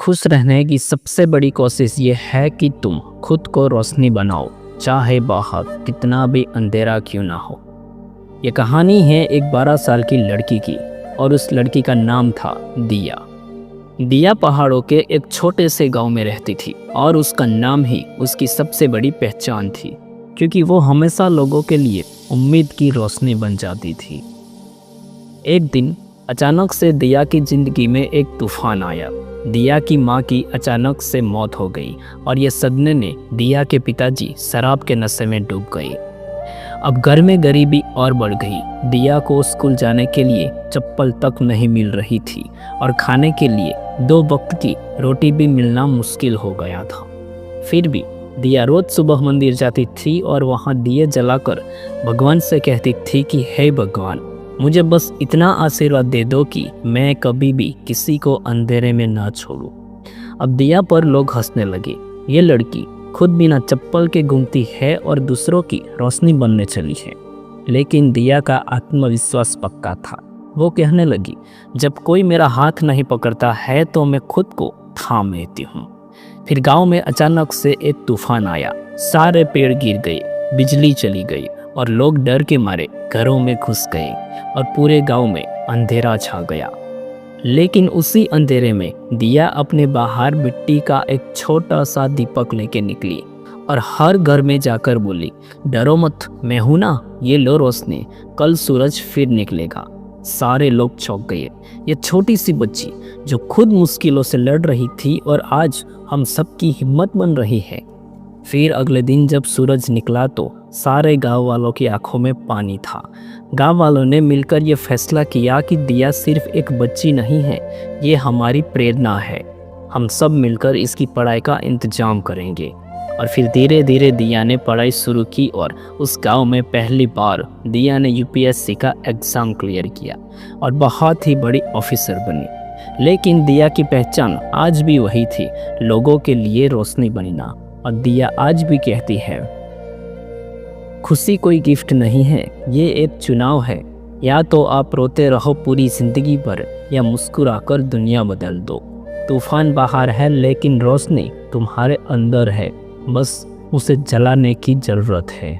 खुश रहने की सबसे बड़ी कोशिश ये है कि तुम खुद को रोशनी बनाओ, चाहे बाहर कितना भी अंधेरा क्यों ना हो। ये कहानी है एक 12 साल की लड़की की और उस लड़की का नाम था दिया। दिया पहाड़ों के एक छोटे से गांव में रहती थी और उसका नाम ही उसकी सबसे बड़ी पहचान थी, क्योंकि वो हमेशा लोगों के लिए उम्मीद की रोशनी बन जाती थी। एक दिन अचानक से दिया की जिंदगी में एक तूफान आया। दिया की माँ की अचानक से मौत हो गई और ये सदमे ने दिया के पिताजी शराब के नशे में डूब गए। अब घर में गरीबी और बढ़ गई। दिया को स्कूल जाने के लिए चप्पल तक नहीं मिल रही थी और खाने के लिए 2 वक्त की रोटी भी मिलना मुश्किल हो गया था। फिर भी दिया रोज सुबह मंदिर जाती थी और वहाँ दिए जलाकर भगवान से कहती थी कि हे भगवान, मुझे बस इतना आशीर्वाद दे दो कि मैं कभी भी किसी को अंधेरे में ना छोड़ूं। अब दिया पर लोग हंसने लगे। ये लड़की खुद बिना चप्पल के घूमती है और दूसरों की रोशनी बनने चली है। लेकिन दिया का आत्मविश्वास पक्का था। वो कहने लगी, जब कोई मेरा हाथ नहीं पकड़ता है तो मैं खुद को थाम लेती हूँ। फिर गांव में अचानक से एक तूफान आया। सारे पेड़ गिर गए, बिजली चली गई और लोग डर के मारे घरों में घुस गए और पूरे गांव में अंधेरा छा गया। लेकिन उसी अंधेरे में दिया अपने बाहर मिट्टी का एक छोटा सा दीपक लेके निकली और हर घर में जाकर बोली, डरो मत, मैं हूं ना, ये लो रोशनी, कल सूरज फिर निकलेगा। सारे लोग चौंक गए। ये छोटी सी बच्ची जो खुद मुश्किलों से लड़ रही थी और आज हम सबकी हिम्मत बन रही है। फिर अगले दिन जब सूरज निकला तो सारे गांव वालों की आंखों में पानी था। गांव वालों ने मिलकर ये फैसला किया कि दिया सिर्फ एक बच्ची नहीं है, ये हमारी प्रेरणा है। हम सब मिलकर इसकी पढ़ाई का इंतजाम करेंगे। और फिर धीरे धीरे दिया ने पढ़ाई शुरू की और उस गांव में पहली बार दिया ने यूपीएससी का एग्ज़ाम क्लियर किया और बहुत ही बड़ी ऑफिसर बनी। लेकिन दिया की पहचान आज भी वही थी, लोगों के लिए रोशनी बनना। और दिया आज भी कहती है, खुशी कोई गिफ्ट नहीं है, ये एक चुनाव है। या तो आप रोते रहो पूरी जिंदगी भर या मुस्कुराकर दुनिया बदल दो। तूफान बाहर है लेकिन रोशनी तुम्हारे अंदर है, बस उसे जलाने की जरूरत है।